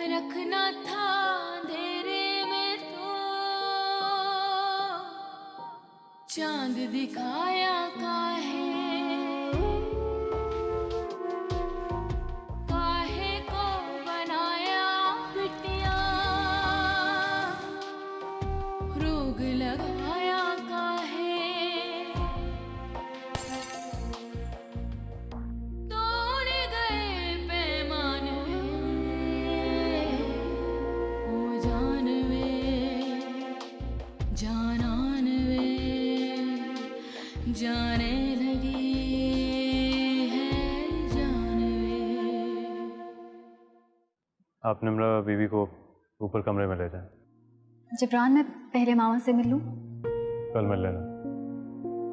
रखना था अंधेरे में तो चांद दिखाया काहे काहे को बनाया बिटिया रोग लगाया काहे तोड़ गए पैमान ओ जानान वे जाने लगी है जान वे। आप निम्रा बीवी को ऊपर कमरे में ले जाएं। जिब्रान, मैं पहले मामा से मिल लूं? कल मिल लेना।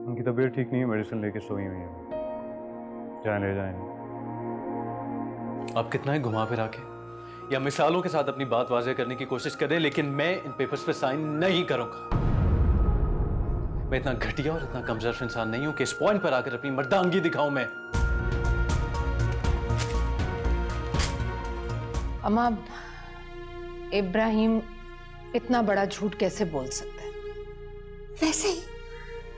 उनकी तबीयत ठीक नहीं है, मेडिसिन लेके सोई हुई है। जाए ले जाएं। आप कितना ही घुमा फिरा के या मिसालों के साथ अपनी बात वाज़ेह करने की कोशिश करें, लेकिन मैं इन पेपर्स पे साइन नहीं करूंगा। मैं इतना घटिया और इतना कमजोर इंसान नहीं हूं कि इस पॉइंट पर आकर अपनी मर्दानगी दिखाऊं मैं। अम्मा, इब्राहिम इतना बड़ा झूठ कैसे बोल सकता है? वैसे ही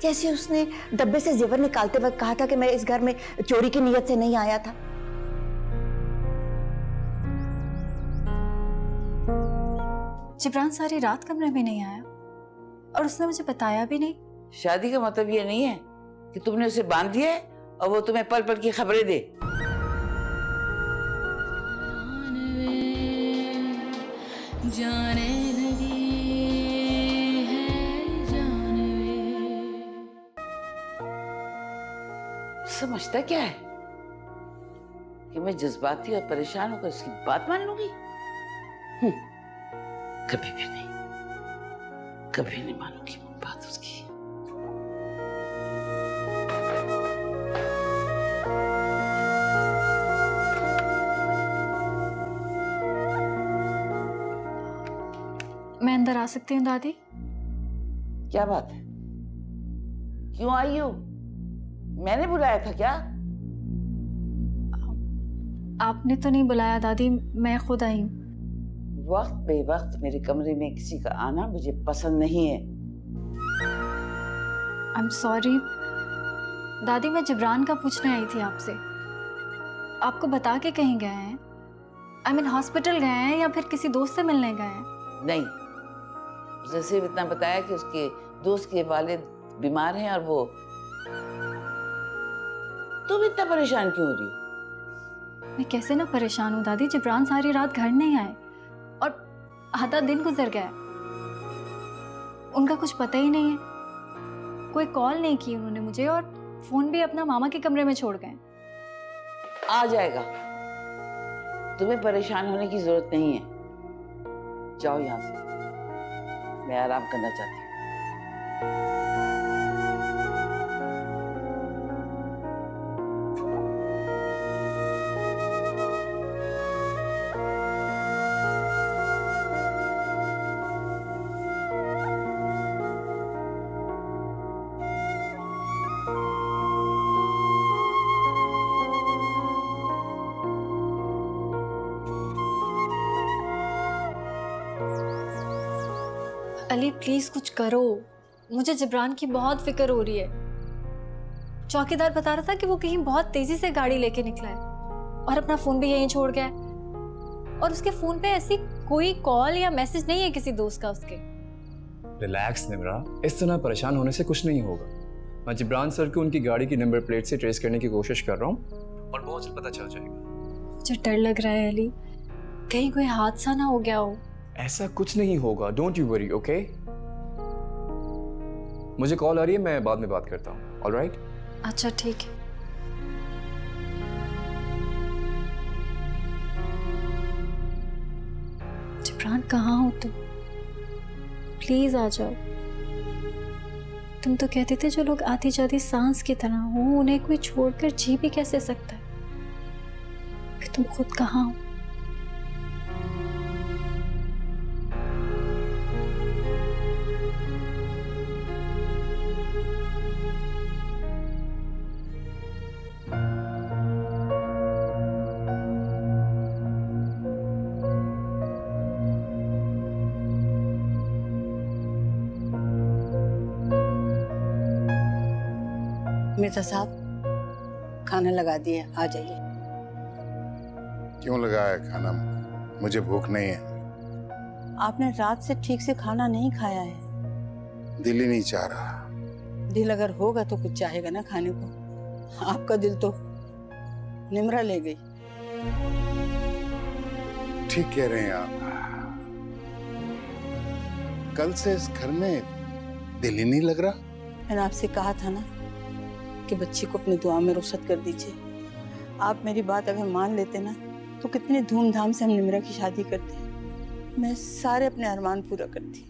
जैसे उसने डब्बे से जेवर निकालते वक्त कहा था कि मैं इस घर में चोरी की नीयत से नहीं आया था। जिब्रान सारी रात कमरे में नहीं आया और उसने मुझे बताया भी नहीं। शादी का मतलब ये नहीं है कि तुमने उसे बांध दिया है और वो तुम्हें पल पल की खबरें दे। जाने लगी है जान वे। समझता क्या है कि मैं जज्बाती और परेशान होकर उसकी बात मान लूंगी? कभी भी नहीं, कभी नहीं मानूंगी वो बात उसकी। मैं अंदर आ सकती हूँ दादी? क्या बात है, क्यों आई हो? मैंने बुलाया था क्या? आपने तो नहीं बुलाया दादी, मैं खुद आई हूँ। वक्त बेवक्त मेरे कमरे में किसी का आना मुझे पसंद नहीं है। आई एम सॉरी दादी, मैं जिब्रान का पूछने आई थी आपसे। आपको बता के कहीं गए हैं? आई मीन हॉस्पिटल गए हैं या फिर किसी दोस्त से मिलने गए हैं? नहीं, उसने सिर्फ इतना बताया कि उसके दोस्त के वालिद बीमार हैं और वो। तुम इतना परेशान क्यों हो रही हो? मैं कैसे ना परेशान हूँ दादी, जिब्रान सारी रात घर नहीं आए और आधा दिन गुजर गया। उनका कुछ पता ही नहीं है, कोई कॉल नहीं की उन्होंने मुझे और फोन भी अपना मामा के कमरे में छोड़ गए। आ जाएगा, तुम्हें परेशान होने की जरूरत नहीं है। जाओ यहाँ से, मैं आराम करना चाहती हूँ। अली प्लीज कुछ करो, मुझे जिब्रान की बहुत फिक्र हो रही है। चौकीदार बता रहा था कि वो कहीं बहुत तेजी से गाड़ी लेके निकला है और अपना फोन भी यहीं छोड़ गया है और उसके फोन पे ऐसी कोई कॉल या मैसेज नहीं है किसी दोस्त का उसके। रिलैक्स निम्रा, इस तरह परेशान होने से कुछ नहीं होगा। मैं जिब्रान सर को उनकी गाड़ी की नंबर प्लेट से ट्रेस करने की कोशिश कर रहा हूँ और बहुत जल्द पता चल जाएगा। मुझे डर लग रहा है अली, कहीं कोई हादसा ना हो गया हो। ऐसा कुछ नहीं होगा, डोंट यू वरी, ओके? मुझे कॉल आ रही है, मैं बाद में बात करता हूँ। ऑलराइट? अच्छा ठीक है। जिब्रान कहाँ हो तुम? प्लीज आ जाओ। तुम तो कहते थे जो लोग आती जाती सांस की तरह हो उन्हें कोई छोड़कर जी भी कैसे सकता है। फिर तुम खुद कहाँ हो? मिर्जा साहब खाना लगा दिए, आ जाइए। क्यों लगाया खाना? मुझे भूख नहीं है। आपने रात से ठीक से खाना नहीं खाया है। दिल ही नहीं चाह रहा। दिल अगर होगा तो कुछ चाहेगा ना खाने को। आपका दिल तो निम्रा ले गई। ठीक कह रहे हैं आप। कल से इस घर में दिल ही नहीं लग रहा। मैंने आपसे कहा था ना कि बच्ची को अपनी दुआ में रुखसत कर दीजिए। आप मेरी बात अगर मान लेते ना तो कितने धूमधाम से हम निम्रा की शादी करते। मैं सारे अपने अरमान पूरा करती।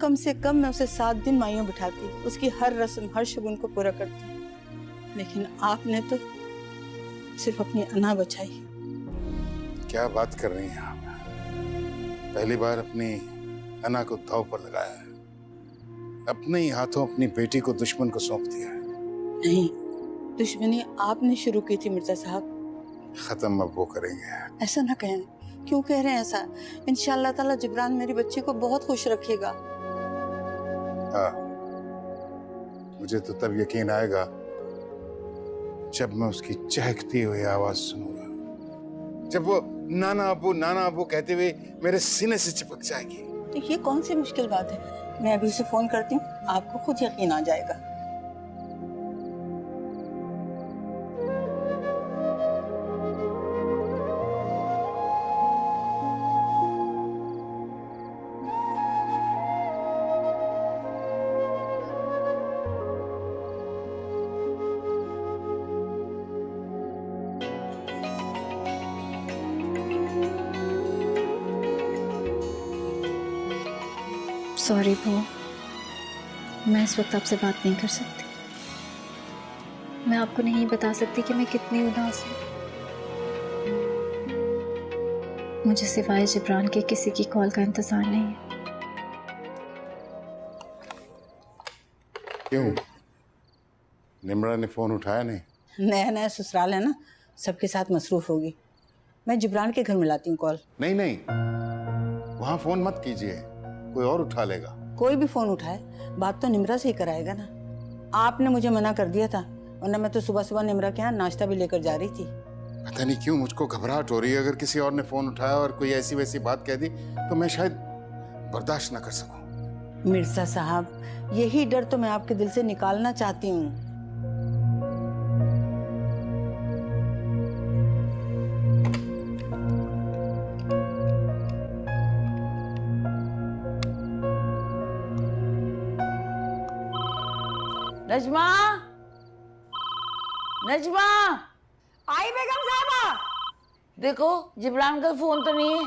कम से कम मैं उसे 7 दिन माइयों बिठाती, उसकी हर रस्म हर शगुन को पूरा करती। लेकिन आपने तो सिर्फ अपनी अना बचाई। क्या बात कर रही हैं आप? पहली बार अपनी अना को दांव पर लगाया है। अपने ही हाथों अपनी बेटी को दुश्मन को सौंप दिया है। नहीं, दुश्मनी आपने शुरू की थी मिर्जा साहब। खत्म अब वो करेंगे। ऐसा ना कहें। क्यों कह रहे हैं ऐसा? इंशाअल्लाह ताला जिब्रान मेरी बच्ची को बहुत खुश रखेगा। हाँ, मुझे तो तब यकीन आएगा जब मैं उसकी चहकती हुई आवाज सुनूंगा, जब वो नाना अब्बू कहते हुए मेरे सीने से चिपक जाएगी। तो ये कौन सी मुश्किल बात है? मैं अभी उसे फोन करती हूँ, आपको खुद यकीन आ जाएगा। सॉरी बुआ, मैं इस वक्त आपसे बात नहीं कर सकती। मैं आपको नहीं बता सकती कि मैं कितनी उदास हूँ। मुझे सिवाय जिब्रान के किसी की कॉल का इंतजार नहीं है। क्यों? निम्रा ने फोन उठाया नहीं? नया नया ससुराल है ना, सबके साथ मसरूफ होगी। मैं जिब्रान के घर मिलाती हूँ कॉल। नहीं नहीं, वहां फोन मत कीजिए, कोई और उठा लेगा। कोई भी फोन उठाए बात तो निम्रा से ही कराएगा ना। आपने मुझे मना कर दिया था, वरना मैं तो सुबह सुबह निम्रा के यहाँ नाश्ता भी लेकर जा रही थी। पता नहीं क्यों मुझको घबराहट हो रही है। अगर किसी और ने फोन उठाया और कोई ऐसी वैसी बात कह दी तो मैं शायद बर्दाश्त ना कर सकूं। मिर्जा साहब, यही डर तो मैं आपके दिल से निकालना चाहती हूँ। नजमा, नजमा, आई बेगम साहबा। देखो जिब्रान का फोन तो नहीं है।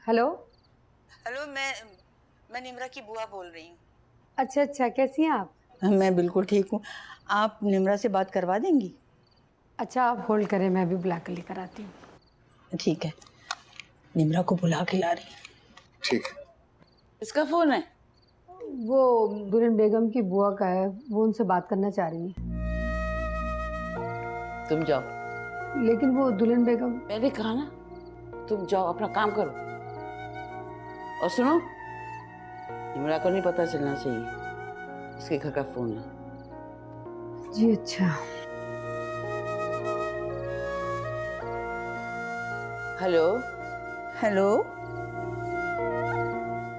हेलो। हेलो, मैं निम्रा की बुआ बोल रही हूँ। अच्छा अच्छा, कैसी हैं आप? मैं बिल्कुल ठीक हूँ। आप निम्रा से बात करवा देंगी? अच्छा, आप होल्ड करें, मैं भी बुला कर लेकर आती हूँ। ठीक है, निम्रा को बुला के ला रही हूँ। ठीक है। इसका फोन है? वो दुल्हन बेगम की बुआ का है, वो उनसे बात करना चाह रही है। तुम जाओ। लेकिन वो दुल्हन बेगम। मैंने कहा ना, तुम जाओ अपना काम करो। और सुनो, निम्रा को नहीं पता चलना चाहिए उसके घर का फोन है। जी अच्छा। हेलो। हेलो,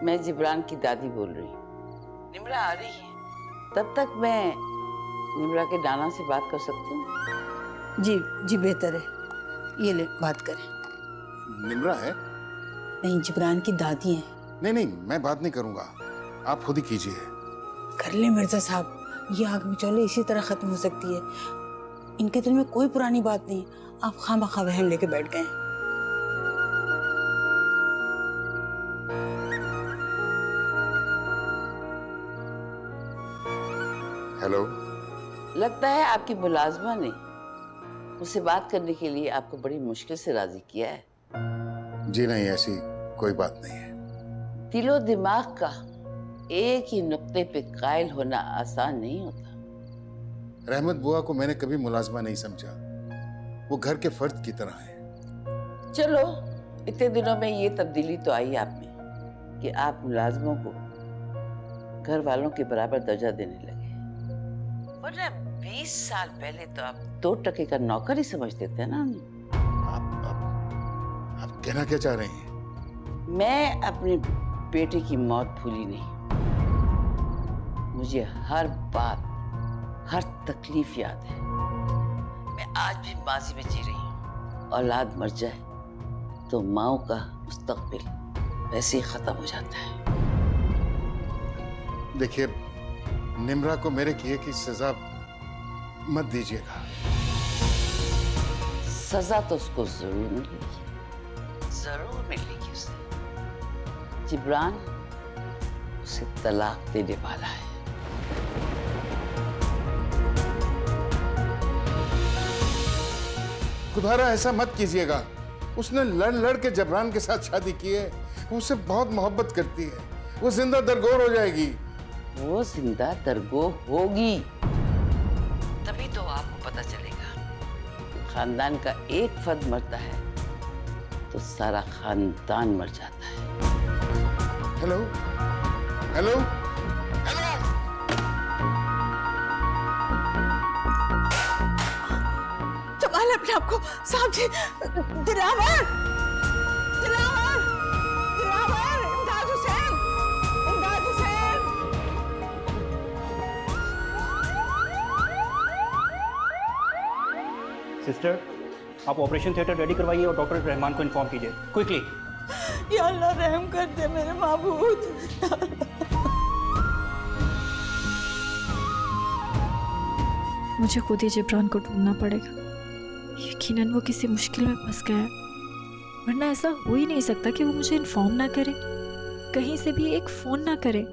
मैं जिब्रान की दादी बोल रही हूँ। निम्रा आ रही है, तब तक मैं निम्रा के नाना से बात कर सकती हूँ? जी जी, बेहतर है। ये ले, बात करें। निम्रा है? नहीं, जिब्रान की दादी हैं। नहीं नहीं, मैं बात नहीं करूंगा, आप खुद ही कीजिए। कर ले मिर्जा साहब, ये आग मिचौले इसी तरह खत्म हो सकती है। इनके दिल में कोई पुरानी बात नहीं, आप खामखा वहम लेके बैठ गए। हेलो। लगता है आपकी मुलाजमा ने मुझसे बात करने के लिए आपको बड़ी मुश्किल से राजी किया है। जी नहीं, ऐसी कोई बात नहीं है। दिलो दिमाग का एक ही नुक्ते पे कायल होना आसान नहीं होता। रहमत बुआ को मैंने कभी मुलाजमा नहीं समझा, वो घर के फर्द की तरह है। चलो, इतने दिनों में ये तब्दीली तो आई आप में कि आप मुलाजमों को घर वालों के बराबर दर्जा देने लगे, वरना 20 साल पहले तो आप 2 टके का नौकर ही समझते थे ना। आप कहना क्या चाह रही हैं? मैं अपने बेटे की मौत भूली नहीं। मुझे हर बात, हर तकलीफ याद है। मैं आज भी माजी में जी रही हूँ। औलाद मर जाए तो माओ का मुस्तकबिल वैसे ही खत्म हो जाता है। देखिए, निम्रा को मेरे किए की सजा मत दीजिएगा। सजा तो उसको जरूर मिलेगी, जरूर मिलेगी उसे। जिब्रान उसे तलाक देने वाला है। खुदारा ऐसा मत कीजिएगा। उसने लड़ लड़ के जबरान के साथ शादी की है। वो उससे बहुत मोहब्बत करती है। वो जिंदा दरगोर हो जाएगी। वो जिंदा दरगोर होगी तभी तो आपको पता चलेगा। खानदान का एक फर्द मरता है तो सारा खानदान मर जाता है। हेलो हेलो संभाल अपने आप को साहब जी। दिलावर, दिलावर, दिलावर, इमदाद हुसैन, इमदाद हुसैन। सिस्टर, आप ऑपरेशन थिएटर रेडी करवाइए और डॉक्टर रहमान को इन्फॉर्म कीजिए क्विकली। या अल्लाह रहम कर दे मेरे माबूद। मुझे खुद ही जिब्रान को ढूंढना पड़ेगा। यकीनन वो किसी मुश्किल में फंस गया है, वरना ऐसा हो ही नहीं सकता कि वो मुझे इन्फॉर्म ना करे, कहीं से भी एक फोन ना करे।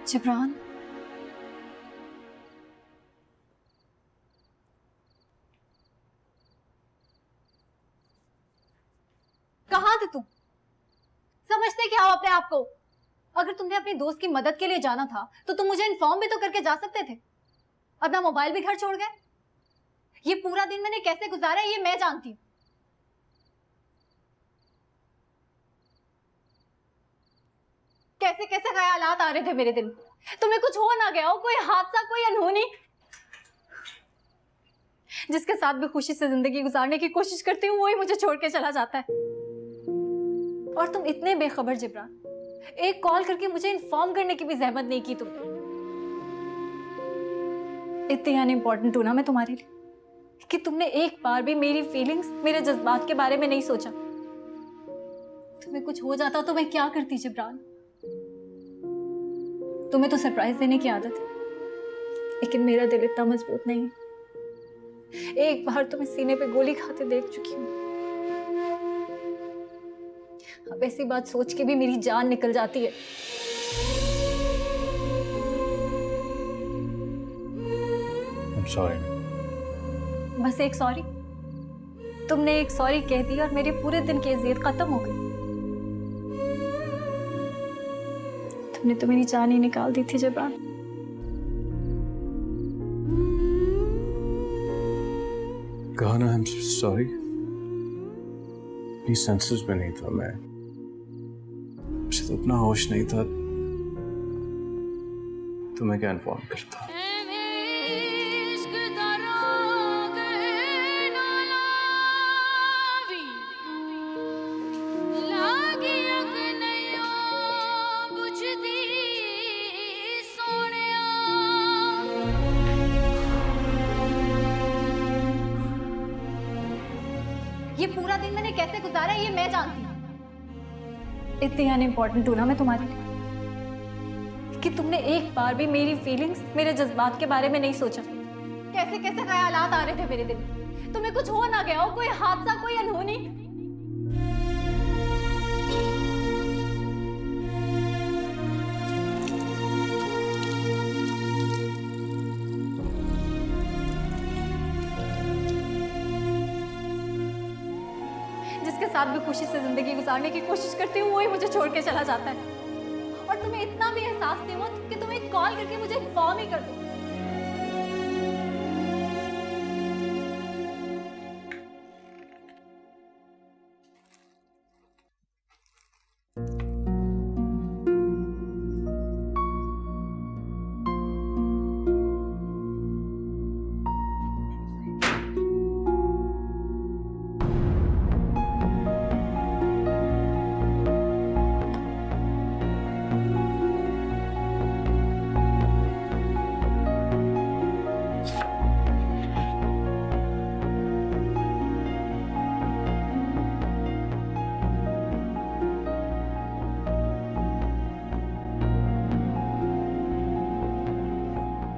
जिब्रान, कहाँ थे तुम? समझते क्या हो अपने आप को? अगर तुमने अपनी दोस्त की मदद के लिए जाना था तो तुम मुझे इन्फॉर्म भी तो करके जा सकते थे। अपना मोबाइल भी घर छोड़ गए। ये पूरा दिन मैंने कैसे गुजारा है ये मैं जानती हूँ। कैसे कैसे ख्यालात आ रहे थे मेरे दिल में। तुम्हें कुछ हो ना गया हो, कोई हादसा, कोई अनहोनी, जिसके साथ भी खुशी से जिंदगी गुजारने की कोशिश करती हूँ वही मुझे छोड़ के चला जाता है। और तुम इतने बेखबर जिब्रान, एक कॉल करके मुझे इन्फॉर्म करने की भी जहमत नहीं की तुमने। इतनी यानी इंपॉर्टेंट हूं ना मैं तुम्हारे लिए कि तुमने एक बार भी मेरी फीलिंग्स, मेरे जज्बात के बारे में नहीं सोचा। तुम्हें कुछ हो जाता तो मैं क्या करती जिब्रान? तुम्हें तो सरप्राइज देने की आदत है, लेकिन मेरा दिल इतना मजबूत नहीं है। एक बार तो मैं सीने पे गोली खाते देख चुकी हूँ। अब ऐसी बात सोच के भी मेरी जान निकल जाती है। I'm sorry. बस एक सॉरी। तुमने एक सॉरी कह दी और मेरे पूरे दिन की अज़ियत खत्म हो गई। तुमने तो मेरी जान ही निकाल दी थी जिब्रान। कहा ना, I'm sorry. अपनी सेंसेस में नहीं था मैं, मुझे तो अपना होश नहीं था। तुम्हें क्या इन्फॉर्म करता? ये पूरा दिन मैंने कैसे गुजारा है ये मैं जानती हूँ। इतनी अनइम्पोर्टेंट हूँ ना मैं तुम्हारे लिए कि तुमने एक बार भी मेरी फीलिंग्स, मेरे जज्बात के बारे में नहीं सोचा। कैसे कैसे ख्यालात आ रहे थे मेरे दिल में। तुम्हें कुछ हो ना गया हो, कोई हादसा, कोई अनहोनी। जिसके साथ भी खुशी से जिंदगी गुजारने की कोशिश करती हूँ वही मुझे छोड़ के चला जाता है। और तुम्हें इतना भी एहसास नहीं हुआ कि तुम एक कॉल करके मुझे इन्फॉर्म ही कर दो।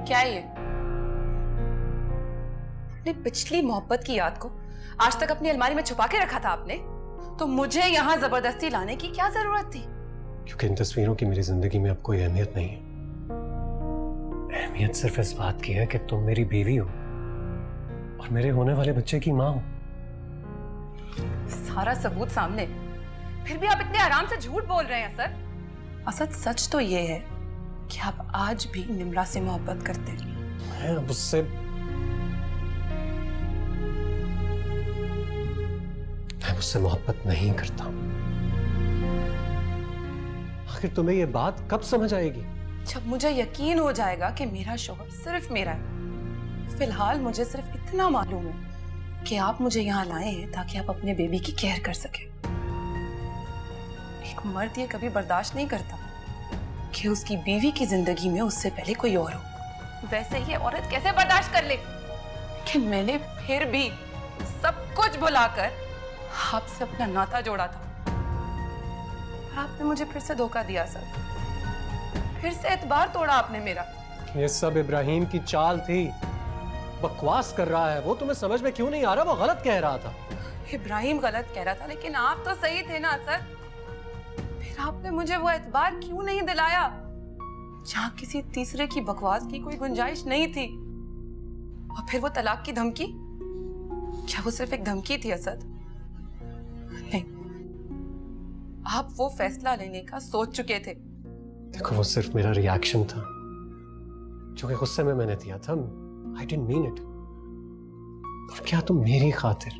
क्या है ये? अपनी पिछली मोहब्बत की याद को आज तक अपनी अलमारी में छुपा के रखा था आपने, तो मुझे यहाँ जबरदस्ती लाने की क्या जरूरत थी? क्योंकि इन तस्वीरों की मेरी जिंदगी में अब कोई अहमियत नहीं है। अहमियत सिर्फ इस बात की है कि तुम मेरी बीवी हो और मेरे होने वाले बच्चे की माँ हो। सारा सबूत सामने, फिर भी आप इतने आराम से झूठ बोल रहे हैं सर। असद सच तो ये है कि आप आज भी निम्रा से मोहब्बत करते हैं। मैं अब उससे मोहब्बत नहीं करता। आखिर तुम्हें यह बात कब समझ आएगी? जब मुझे यकीन हो जाएगा कि मेरा शौहर सिर्फ मेरा है। फिलहाल मुझे सिर्फ इतना मालूम है कि आप मुझे यहाँ लाए हैं ताकि आप अपने बेबी की केयर कर सके। एक मर्द ये कभी बर्दाश्त नहीं करता कि उसकी बीवी की जिंदगी में उससे पहले कोई और हो। वैसे ये औरत कैसे बर्दाश्त कर ले कि मैंने फिर भी सब कुछ भुलाकर आपसे अपना नाता जोड़ा था और आपने मुझे फिर से धोखा दिया सर। फिर से एतबार तोड़ा आपने मेरा। ये सब इब्राहिम की चाल थी। बकवास कर रहा है वो, तुम्हें समझ में क्यों नहीं आ रहा? वो गलत कह रहा था। इब्राहिम गलत कह रहा था लेकिन आप तो सही थे ना सर। फिर आपने मुझे वो एतबार क्यों नहीं दिलाया जहाँ किसी तीसरे की बकवास की कोई गुंजाइश नहीं थी? और फिर वो तलाक की धमकी, क्या वो सिर्फ एक धमकी थी असद? नहीं, आप वो फैसला लेने का सोच चुके थे। देखो वो सिर्फ मेरा रिएक्शन था जो कि गुस्से में मैंने दिया था। I didn't mean it। और क्या तुम मेरी खातिर,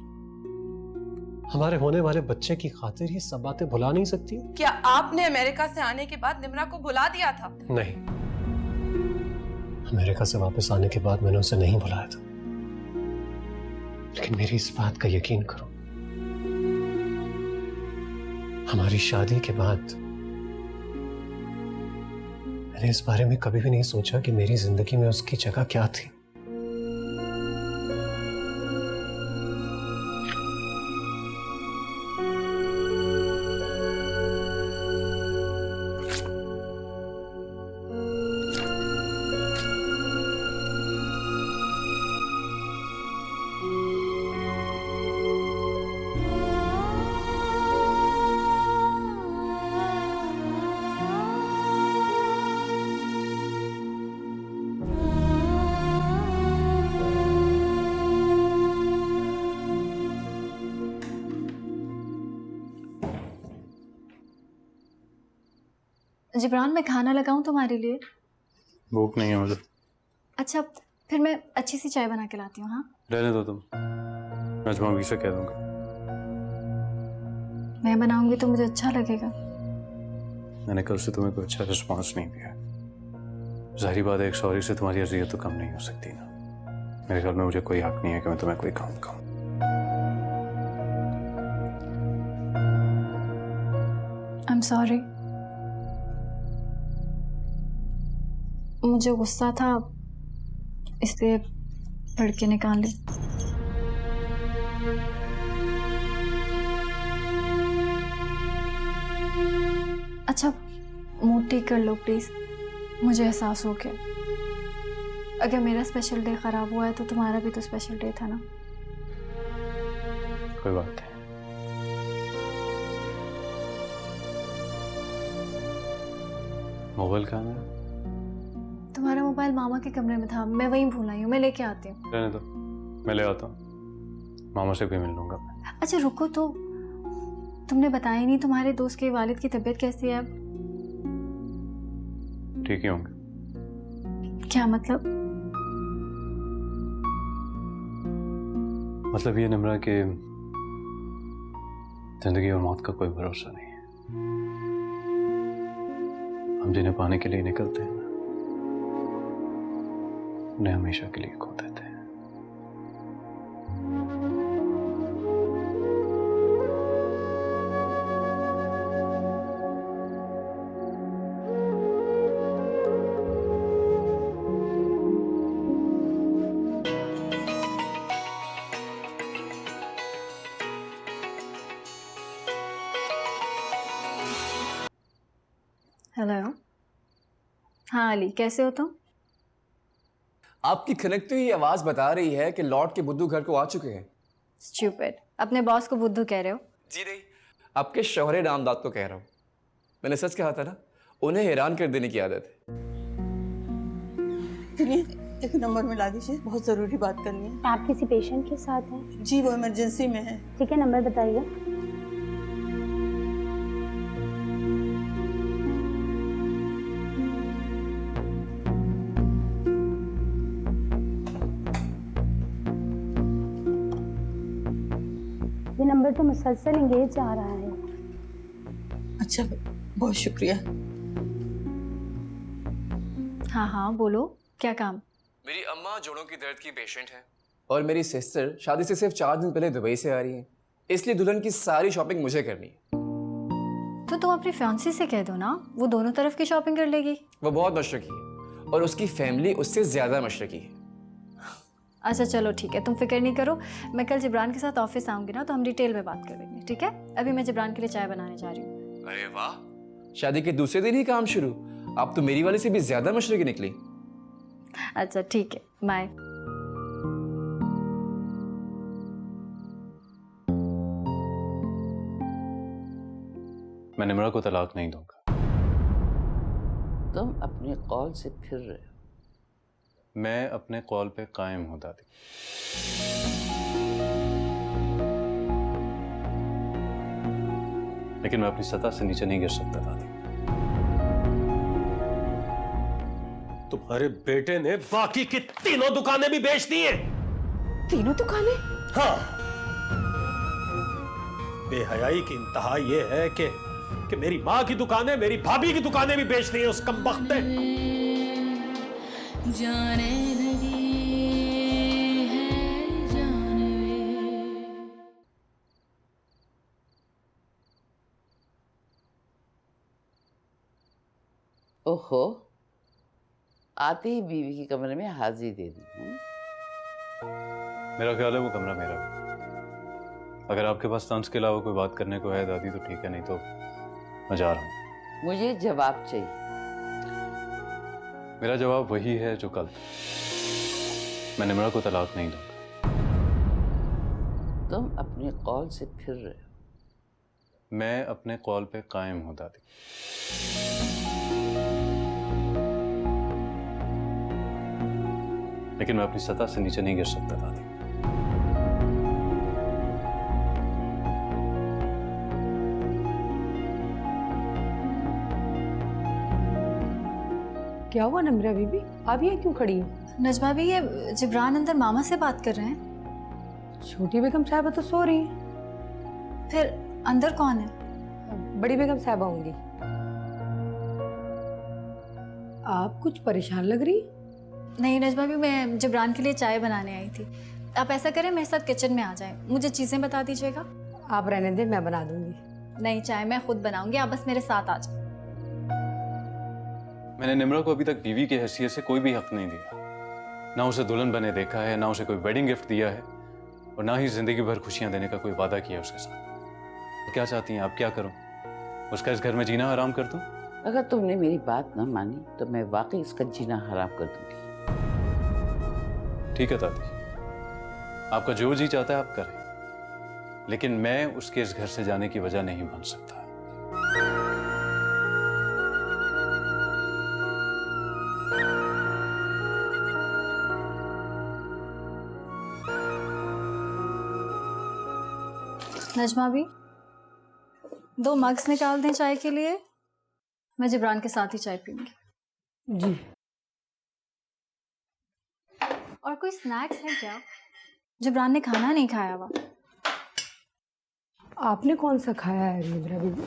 हमारे होने वाले बच्चे की खातिर ये सब बातें भुला नहीं सकती? क्या आपने अमेरिका से आने के बाद निम्रा को भुला दिया था? नहीं, अमेरिका से वापस आने के बाद मैंने उसे नहीं भुलाया था। लेकिन मेरी इस बात का यकीन करो, हमारी शादी के बाद मैंने इस बारे में कभी भी नहीं सोचा कि मेरी जिंदगी में उसकी जगह क्या थी। जिब्रान, मैं खाना लगाऊं तुम्हारे लिए? भूख नहीं है मुझे। अच्छा, फिर मैं अच्छी सी चाय बना के लाती हूँ। हाँ, रहने दो तुम, मैं अजमा से कह दूंगा। मैं बनाऊंगी तो मुझे अच्छा लगेगा। मैंने कल से तुम्हें कोई अच्छा रिस्पॉन्स नहीं दिया। जाहिर बात है एक सॉरी से तुम्हारी अज़ियत तो कम नहीं हो सकती ना। मेरे ख्याल में मुझे कोई हक नहीं है कि मैं तुम्हें कोई काम कहूँ। I am sorry. मुझे गुस्सा था इसलिए लड़के निकाल ली। अच्छा मूड ठीक कर लो प्लीज़। मुझे एहसास हो गया, अगर मेरा स्पेशल डे ख़राब हुआ है तो तुम्हारा भी तो स्पेशल डे था ना। कोई बात नहीं। मोबाइल कहाँ है? तुम्हारा मोबाइल मामा के कमरे में था, मैं वहीं भूल आई हूँ, मैं लेके आती हूँ। रहने दो, मैं ले आता हूँ, मामा से भी मिल लूंगा मैं। अच्छा रुको तो, तुमने बताया ही नहीं तुम्हारे दोस्त के वालिद की तबीयत कैसी है अब? ठीक ही होंगे। क्या मतलब? मतलब ये निम्रा कि जिंदगी और मौत का कोई भरोसा नहीं है। हम जिन्हें पाने के लिए निकलते हैं उन्हें हमेशा के लिए खो देते हैं। हेलो, हाँ अली, कैसे हो तुम? आपकी खनकती हुई आवाज बता रही है कि लॉर्ड के बुद्धू घर को आ चुके हैं। स्टूपिड, अपने बॉस को बुद्धू कह रहे हो? जी नहीं, आपके शौहरे नामदाद को कह रहा हूँ। मैंने सच कहा था ना, उन्हें हैरान कर देने की आदत है। सुनिए, एक नंबर मिला दीजिए, बहुत जरूरी बात करनी है। आप किसी पेशेंट के साथ हैं? जी, वो इमरजेंसी में है। ठीक है, नंबर बताइए। ये नंबर तो मुसलसल इंगेज आ रहा है। अच्छा, बहुत शुक्रिया। हाँ हाँ बोलो, क्या काम? मेरी अम्मा जोड़ों की दर्द की पेशेंट है और मेरी सिस्टर शादी से सिर्फ 4 दिन पहले दुबई से आ रही है, इसलिए दुल्हन की सारी शॉपिंग मुझे करनी है। तो तुम अपनी फियांसी से कह दो ना, वो दोनों तरफ की शॉपिंग कर लेगी। वो बहुत मशरकी है और उसकी फैमिली उससे ज्यादा मशरकी है। अच्छा चलो ठीक है, तुम फिक्र नहीं करो, मैं कल जिब्रान के साथ ऑफिस आऊंगी ना तो हम डिटेल में बात कर लेंगे, ठीक है? अभी मैं जिब्रान के लिए चाय बनाने जा रही हूँ। अरे वाह, शादी के दूसरे दिन ही काम शुरू। आप तो मेरी वाली से भी ज्यादा मशरकी निकली। अच्छा ठीक है, बाय। मैं निम्रा को तलाक नहीं दूंगा। तुम अपने कौल से फिर रहे हो। मैं अपने कौल पे कायम हूं दादी। लेकिन मैं अपनी सतह से नीचे नहीं गिर सकता दादी। तुम्हारे बेटे ने बाकी की 3 दुकानें भी बेच दी हैं। 3 दुकानें? हाँ। बेहयाई की इंतहा यह है कि मेरी माँ की दुकानें, मेरी भाभी की दुकानें भी बेच दी हैं उस कमबख्त ने। जाने लगी है जानवे। ओहो, आते ही बीवी के कमरे में हाजिरी दे दी। मेरा ख्याल है वो कमरा मेरा है। अगर आपके पास तंज के अलावा कोई बात करने को है दादी तो ठीक है, नहीं तो मैं जा रहा हूँ। मुझे जवाब चाहिए। मेरा जवाब वही है जो कल। मैं निम्रा को तलाक नहीं दूंगा। तुम अपने कौल से फिर रहे हो। मैं अपने कौल पे कायम हूं दादी। लेकिन मैं अपनी सतह से नीचे नहीं गिर सकता दादी। क्या हुआ नम्रा बीबी, आप यहाँ क्यों खड़ी हैं? नजमा भी, ये जिब्रान अंदर मामा से बात कर रहे हैं। छोटी बेगम साहबा तो सो रही हैं। फिर अंदर कौन है? बड़ी बेगम साहबा होंगी। आप कुछ परेशान लग रही? नहीं नजमा भी, मैं जिब्रान के लिए चाय बनाने आई थी। आप ऐसा करें मेरे साथ किचन में आ जाएं, मुझे चीजें बता दीजिएगा। आप रहने दें, मैं बना दूंगी। नहीं, चाय मैं खुद बनाऊंगी, आप बस मेरे साथ आ जाओ। मैंने निम्रा को अभी तक बीवी की हैसियत से कोई भी हक नहीं दिया। ना उसे दुल्हन बने देखा है, ना उसे कोई वेडिंग गिफ्ट दिया है, और ना ही जिंदगी भर खुशियां देने का कोई वादा किया उसके साथ। तो क्या चाहती हैं आप, क्या करूं? उसका इस घर में जीना हराम कर दूं? अगर तुमने मेरी बात न मानी तो मैं वाकई इसका जीना हराम कर दूंगी। ठीक है दादी, आपका जो जी चाहता है आप करें, लेकिन मैं उसके इस घर से जाने की वजह नहीं बन सकता। नजमा भी 2 मग्स निकाल दें चाय के लिए। मैं जिब्रान के साथ ही चाय पीऊंगी। जी। और कोई स्नैक्स है क्या? जिब्रान ने खाना नहीं खाया हुआ। आपने कौन सा खाया है निम्रा बीबी?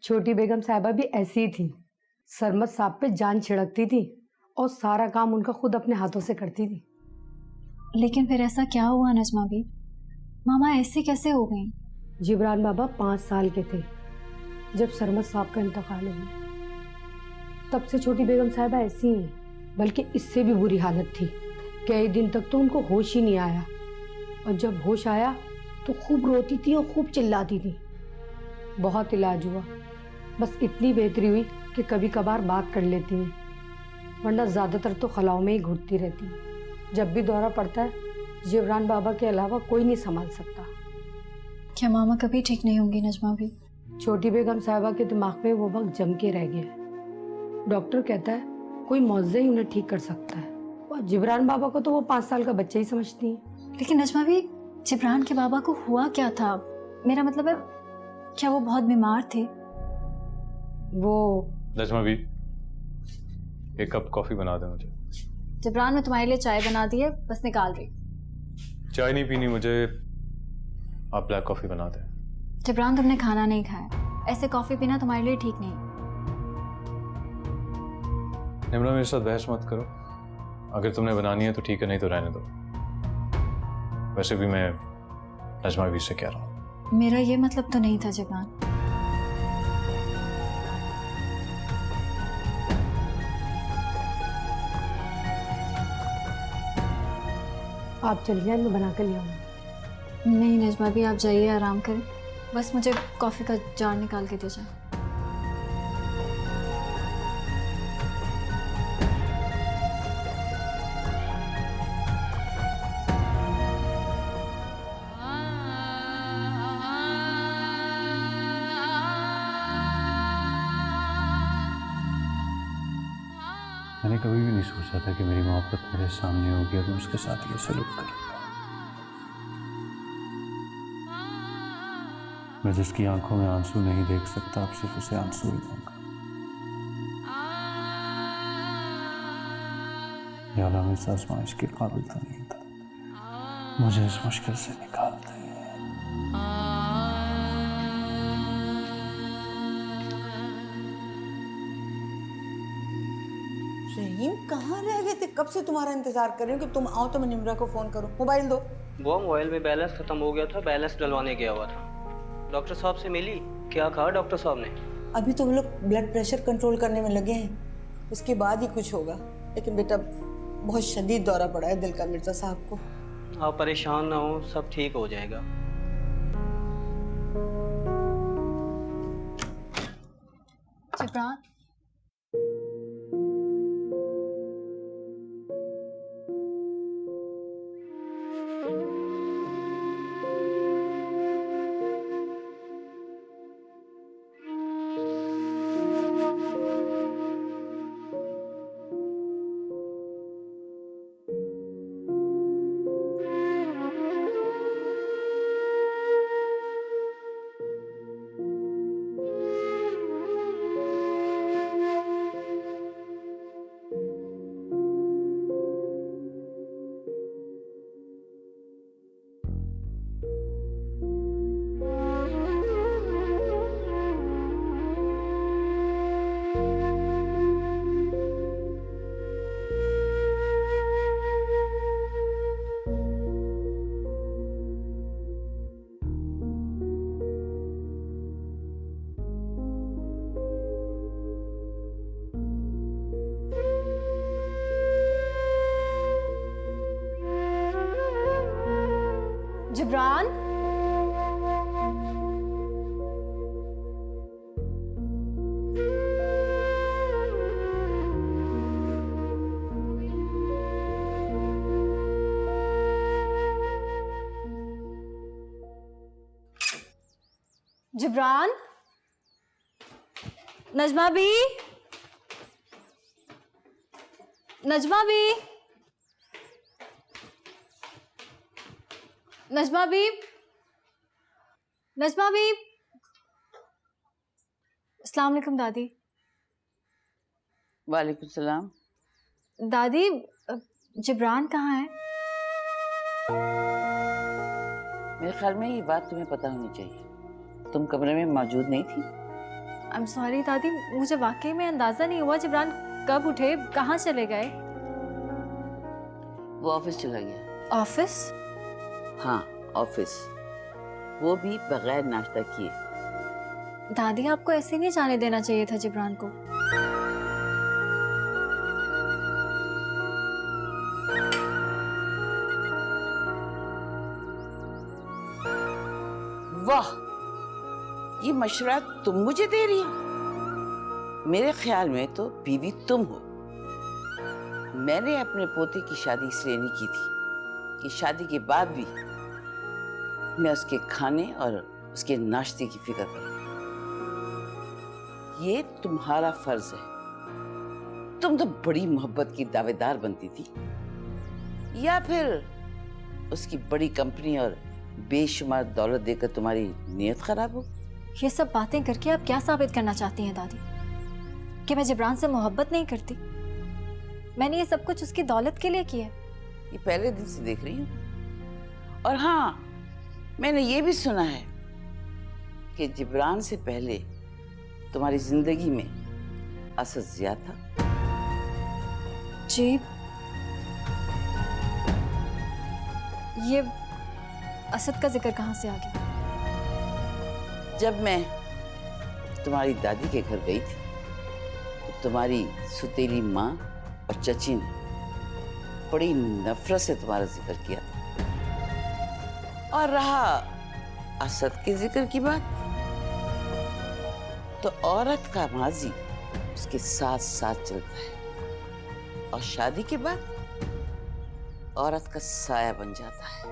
छोटी बेगम साहिबा भी ऐसी ही थी, सरमत साहब पे जान छिड़कती थी और सारा काम उनका खुद अपने हाथों से करती थी। लेकिन फिर ऐसा क्या हुआ नजमा भी? मामा ऐसे कैसे हो गई? जिब्रान बाबा 5 साल के थे जब सरमत साहब का इंतकाल हो गया। तब से छोटी बेगम साहिबा ऐसी ही हैं, बल्कि इससे भी बुरी हालत थी। कई दिन तक तो उनको होश ही नहीं आया, और जब होश आया तो खूब रोती थी और खूब चिल्लाती थी। बहुत इलाज हुआ, बस इतनी बेहतरी हुई कि कभी कभार बात कर लेती हैं, वरना ज़्यादातर तो खलाओं में ही घुटती रहती हैं। जब भी दौरा पड़ता है, जिब्रान बाबा के अलावा कोई नहीं संभाल सकता। क्या मामा कभी ठीक नहीं होंगी नजमा भी? छोटी बेगम साहिबा के दिमाग में वो वक्त जम के रह गया है। डॉक्टर कहता है कोई मौजे ही उन्हें ठीक कर सकता है, और जिब्रान बाबा को तो वो 5 साल का बच्चा ही समझती है। लेकिन नजमा भी, जिब्रान के बाबा को हुआ क्या था? मेरा मतलब है, क्या वो बहुत बीमार थे? वो नजमा भी, 1 कप कॉफी बना दे मुझे। जिब्रान, मैं तुम्हारे लिए चाय बना दी है, बस निकाल रही। चाय नहीं पीनी मुझे, आप ब्लैक कॉफी बना दें। जिब्रान, तुमने खाना नहीं खाया, ऐसे कॉफी पीना तुम्हारे लिए ठीक नहीं। निम्रा, मेरे साथ बहस मत करो। अगर तुमने बनानी है तो ठीक है, नहीं तो रहने दो। वैसे भी मैं नजमा भी से कह रहा हूँ। मेरा ये मतलब तो नहीं था जिब्रान। आप चल जाए, मैं बना कर ले आऊँगी। नहीं नजमा भी, आप जाइए, आराम करें। बस मुझे कॉफ़ी का जार निकाल के दे जाए। मैंने कभी भी नहीं सोचा था कि मेरी मोहब्बत मेरे सामने होगी और मैं उसके साथ ये सलूक करूँगा। मैं जिसकी आंखों में आंसू नहीं देख सकता, अब सिर्फ उसे आंसू ही दूंगा। या अल्लाह, मैं इस आजमाइश के काबिल तो नहीं था, मुझे इस मुश्किल से निकाल दे। रहीम, कहाँ रह गए थे? कब से तुम्हारा इंतजार कर रही हूँ कि तुम आओ तो मैं निम्रा को फोन करूँ। मोबाइल दो। वो मोबाइल में बैलेंस खत्म हो गया था, बैलेंस डलवाने गया हुआ था। डॉक्टर साहब से मिली? क्या कहा डॉक्टर साहब ने? अभी तो वो लोग ब्लड प्रेशर कंट्रोल करने में लगे हैं, उसके बाद ही कुछ होगा। लेकिन बेटा, बहुत शदीद दौरा पड़ा है दिल का मिर्जा साहब को। आप परेशान ना हो, सब ठीक हो जाएगा। जिब्रान, जिब्रान, नजमा भी, नजमा भी, नजमा भी, नजमा भी। अस्सलाम वालेकुम दादी। वालेकुम सलाम। दादी, जिब्रान कहाँ है? मेरे ख्याल में ये बात तुम्हें पता होनी चाहिए। तुम कमरे में मौजूद नहीं थी। आई एम सॉरी दादी, मुझे वाकई में अंदाजा नहीं हुआ जिब्रान कब उठे, कहाँ चले गए। वो ऑफिस चला गया। ऑफिस? हाँ, ऑफिस, वो भी बगैर नाश्ता किए। दादी, आपको ऐसे नहीं जाने देना चाहिए था जिब्रान को। वाह, ये मशवरा तुम मुझे दे रही हो? मेरे ख्याल में तो बीवी तुम हो। मैंने अपने पोते की शादी इसलिए नहीं की थी कि शादी के बाद भी मैं उसके खाने और उसके नाश्ते की फिक्र करूं। ये तुम्हारा फर्ज है। तुम तो बड़ी मोहब्बत की दावेदार बनती थी, या फिर उसकी बड़ी कंपनी और बेशुमार दौलत देकर तुम्हारी नीयत खराब हो? ये सब बातें करके आप क्या साबित करना चाहती हैं दादी? कि मैं जिब्रान से मोहब्बत नहीं करती? मैंने ये सब कुछ उसकी दौलत के लिए किया है। ये पहले दिन से देख रही हूँ। और हाँ, मैंने ये भी सुना है कि जिब्रान से पहले तुम्हारी जिंदगी में असद जिया था। जी, ये असद का जिक्र कहाँ से आ गया? जब मैं तुम्हारी दादी के घर गई थी तो तुम्हारी सुतीली माँ और चची ने बड़ी नफरत से तुम्हारा जिक्र किया था। और रहा असद के जिक्र की बात, तो औरत का माजी उसके साथ साथ चलता है और शादी के बाद औरत का साया बन जाता है।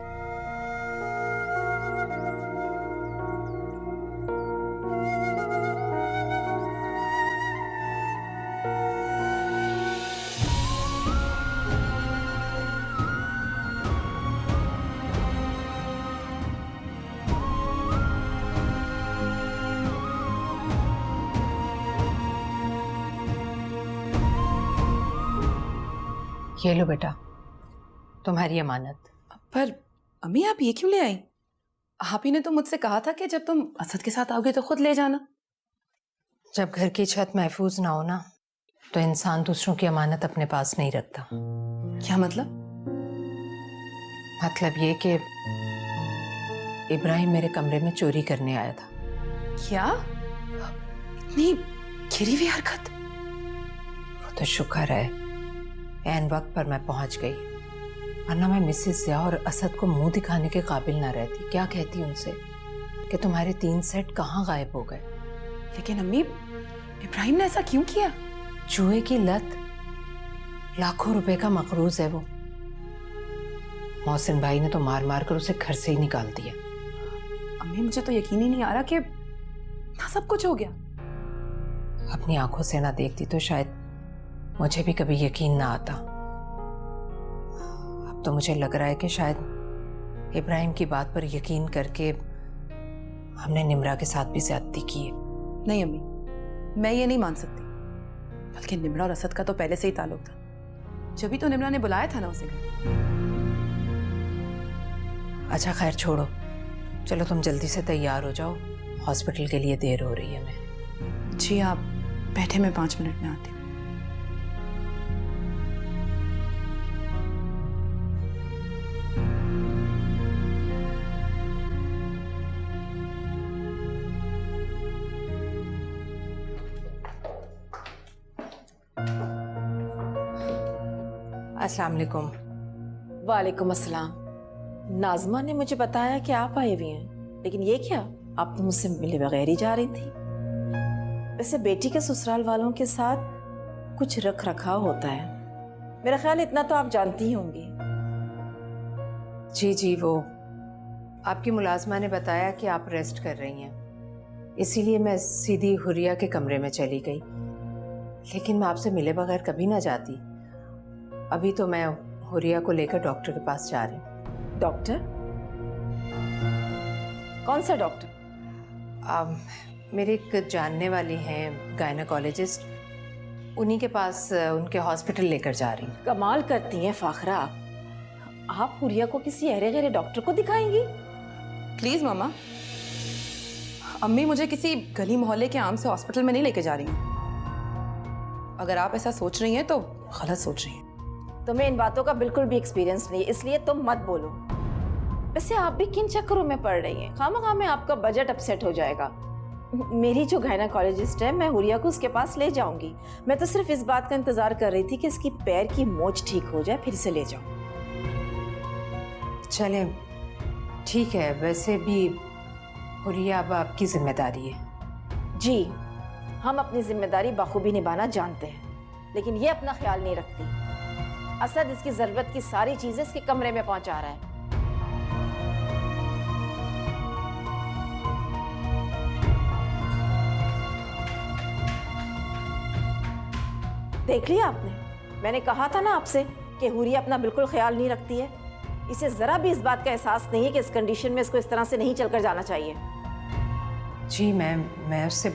ये लो बेटा, तुम्हारी अमानत। पर अम्मी, आप ये क्यों ले आई? आप ही ने तो मुझसे कहा था कि जब तुम असद के साथ आओगे तो खुद ले जाना। जब घर की छत महफूज ना हो ना, तो इंसान दूसरों की अमानत अपने पास नहीं रखता। क्या मतलब? मतलब ये कि इब्राहिम मेरे कमरे में चोरी करने आया था। क्या? इतनी गिरी हुई हरकत? वो तो शुक्र है ऐन वक्त पर मैं पहुंच गई, वरना मैं मिसेस जिया और असद को मुंह दिखाने के काबिल ना रहती। क्या कहती उनसे कि तुम्हारे 3 सेट कहाँ गायब हो गए। लेकिन अम्मी, इब्राहिम ने ऐसा क्यों किया? जुए की लत, लाखों रुपए का मकरूज है वो। मोहसिन भाई ने तो मार मार कर उसे घर से ही निकाल दिया। अम्मी, मुझे तो यकीन ही नहीं आ रहा कि ना सब कुछ हो गया। अपनी आंखों से ना देखती तो शायद मुझे भी कभी यकीन ना आता। अब तो मुझे लग रहा है कि शायद इब्राहिम की बात पर यकीन करके हमने निम्रा के साथ भी ज्यादती की है। नहीं अम्मी, मैं ये नहीं मान सकती। बल्कि निम्रा और असद का तो पहले से ही ताल्लुक था। जब तो निम्रा ने बुलाया था ना उसे घर। अच्छा खैर छोड़ो, चलो तुम जल्दी से तैयार हो जाओ, हॉस्पिटल के लिए देर हो रही है। मैं जी आप बैठे, मैं 5 मिनट में आती हूँ। अस्सलाम वालेकुम। वालेकुम अस्सलाम। नाज़मा ने मुझे बताया कि आप आए हुए हैं, लेकिन ये क्या, आप तो मुझसे मिले बगैर ही जा रही थी। वैसे बेटी के ससुराल वालों के साथ कुछ रख रखाव होता है, मेरा ख्याल इतना तो आप जानती ही होंगी। जी जी, वो आपकी मुलाजमा ने बताया कि आप रेस्ट कर रही हैं, इसीलिए मैं सीधी हुरिया के कमरे में चली गई। लेकिन मैं आपसे मिले बगैर कभी ना जाती। अभी तो मैं हुरिया को लेकर डॉक्टर के पास जा रही हूँ। डॉक्टर? कौन सा डॉक्टर? मेरे एक जानने वाली हैं गायनेकोलॉजिस्ट, उन्हीं के पास उनके हॉस्पिटल लेकर जा रही हूँ। कमाल करती हैं फाखरा, आप हुरिया को किसी अरे गहरे डॉक्टर को दिखाएंगी? प्लीज मामा, अम्मी मुझे किसी गली मोहल्ले के आम से हॉस्पिटल में नहीं लेके जा रही हैं। अगर आप ऐसा सोच रही हैं तो गलत सोच रही हैं। तुम्हें इन बातों का बिल्कुल भी एक्सपीरियंस नहीं है, इसलिए तुम मत बोलो। वैसे आप भी किन चक्करों में पड़ रही हैं? खामखा में आपका बजट अपसेट हो जाएगा। मेरी जो गायनेकोलॉजिस्ट है, मैं हुरिया को उसके पास ले जाऊंगी। मैं तो सिर्फ इस बात का इंतजार कर रही थी कि इसकी पैर की मोच ठीक हो जाए, फिर इसे ले जाऊं। चले ठीक है, वैसे भी हुरिया अब आपकी जिम्मेदारी है। जी, हम अपनी जिम्मेदारी बखूबी निभाना जानते हैं, लेकिन ये अपना ख्याल नहीं रखती। असद इसकी जरूरत की सारी चीजें इसके कमरे में पहुंचा रहा है। देख लिया आपने? मैंने कहा था ना आपसे कि हुरिया अपना बिल्कुल ख्याल नहीं रखती है। इसे जरा भी इस बात का एहसास नहीं है कि इस कंडीशन में इसको इस तरह से नहीं चलकर जाना चाहिए। जी मैं उससे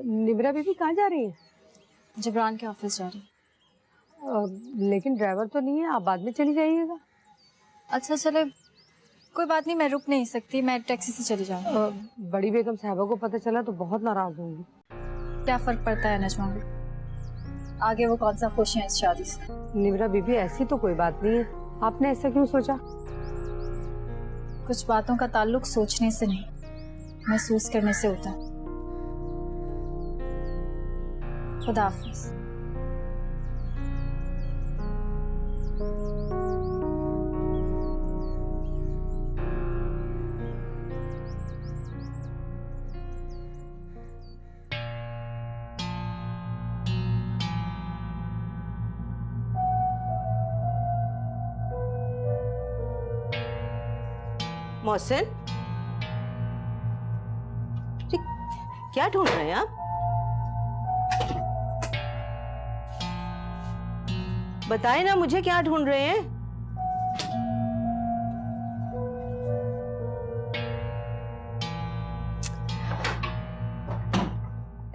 निब्रा बीबी कहाँ जा रही है? जबरान के ऑफिस जा रही। लेकिन ड्राइवर तो नहीं है, आप बाद में चली जाइएगा। अच्छा चले, कोई बात नहीं, मैं रुक नहीं सकती, मैं टैक्सी से चली जाऊंगी। बड़ी बेगम साहबा को पता चला तो बहुत नाराज होंगी। क्या फर्क पड़ता है नजमा, आगे वो कौन सा खुश है इस शादी से। निब्रा बीबी ऐसी तो कोई बात नहीं है, आपने ऐसा क्यों सोचा? कुछ बातों का ताल्लुक सोचने से नहीं, महसूस करने से होता है। खुदा हाफिज। मोहसिन, क्या ढूंढ रहे हैं आप? बताएं ना मुझे, क्या ढूंढ रहे हैं?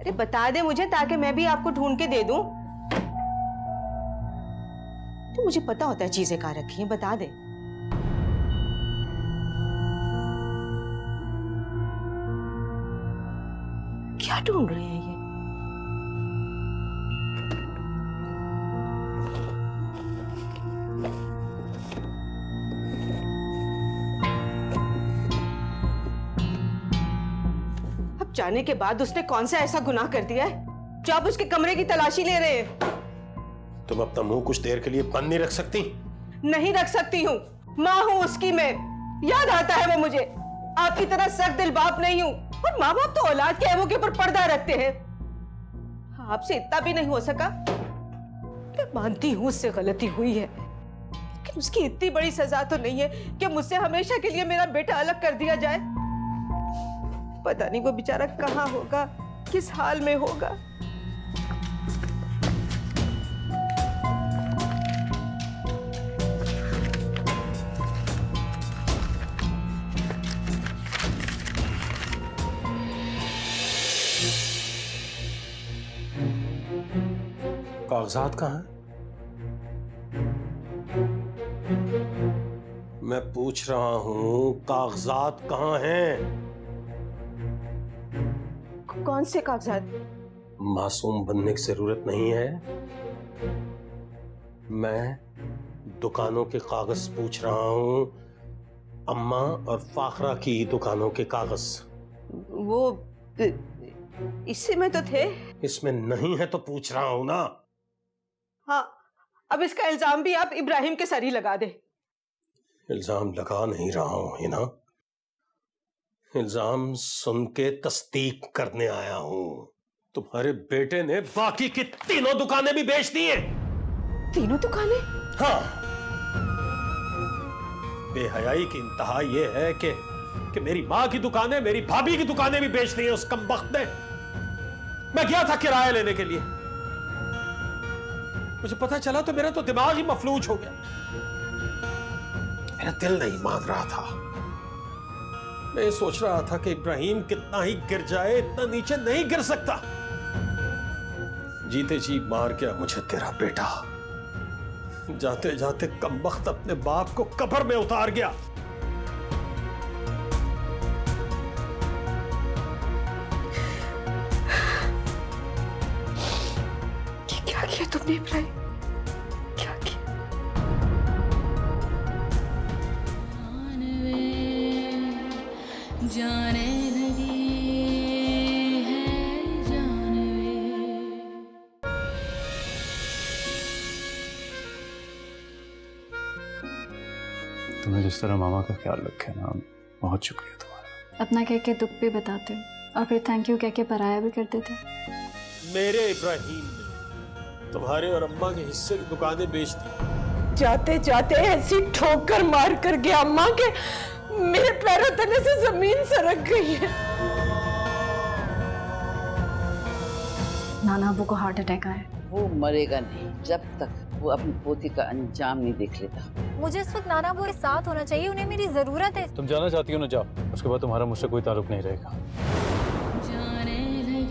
अरे बता दे मुझे, ताकि मैं भी आपको ढूंढ के दे दूं। तो मुझे पता होता है चीजें कहाँ रखी हैं, बता दे। क्या ढूंढ रहे हैं ये? अब जाने के बाद उसने कौन सा ऐसा गुनाह कर दिया है जो आप उसके कमरे की तलाशी ले रहे हैं? तुम अपना मुंह कुछ देर के लिए बंद नहीं रख सकती? नहीं रख सकती हूँ, माँ हूँ उसकी मैं। याद आता है वो मुझे। आपकी तरह सख्त दिल बाप नहीं हूँ, और माँ बाप तो औलाद के ऐबों के ऊपर पर्दा रखते हैं। आपसे इतना भी नहीं हो सका। मैं मानती हूँ उससे गलती हुई है, लेकिन उसकी इतनी बड़ी सजा तो नहीं है कि मुझसे हमेशा के लिए मेरा बेटा अलग कर दिया जाए। पता नहीं वो बेचारा कहाँ होगा, किस हाल में होगा। कागजात कहाँ हैं? मैं पूछ रहा हूं, कागजात कहाँ हैं? कौन से कागजात? मासूम बनने की जरूरत नहीं है। मैं दुकानों के कागज पूछ रहा हूं, अम्मा और फाखरा की दुकानों के कागज। वो इससे में तो थे। इसमें नहीं है तो पूछ रहा हूं ना। हाँ, अब इसका इल्जाम भी आप इब्राहिम के सर ही लगा दे। इल्जाम लगा नहीं रहा हूं, हिना। इल्जाम सुन के तस्दीक करने आया हूं। तुम्हारे बेटे ने बाकी की तीनों दुकानें भी बेच दी हैं। तीनों दुकानें? हाँ। बेहयाई की इंतहा यह है कि मेरी मां की दुकानें, मेरी भाभी की दुकानें भी बेच दी हैं उस कमबख्त ने। मैं गया था किराया लेने के लिए, मुझे पता चला तो मेरा तो दिमाग ही मफलूज हो गया। मेरा दिल नहीं मान रहा था। मैं सोच रहा था कि इब्राहिम कितना ही गिर जाए, इतना नीचे नहीं गिर सकता। जीते जी मार गया मुझे तेरा बेटा। जाते जाते कमबख्त अपने बाप को कब्र में उतार गया। क्या किया तुमने इब्राहिम? क्या किया? जाने लगी है जानवे। तुमने जिस तरह मामा का ख्याल रखा है ना, बहुत शुक्रिया तुम्हारा। अपना कह के दुख भी बताते हो और फिर थैंक यू कह के पराया भी करते थे। मेरे इब्राहिम ने तुम्हारे और अम्मा के हिस्से की दुकानें बेच दी। जाते जाते ऐसी ठोकर मार कर गया अम्मा के मेरे पैरों तले से जमीन सरक गई है। नाना अबू को हार्ट अटैक आया। वो मरेगा नहीं जब तक वो अपनी पोती का अंजाम नहीं देख लेता। मुझे इस वक्त नाना अबू के साथ होना चाहिए, उन्हें मेरी जरूरत है। तुम जाना चाहती हो ना जाओ, उसके बाद तुम्हारा मुझसे कोई ताल्लुक नहीं रहेगा।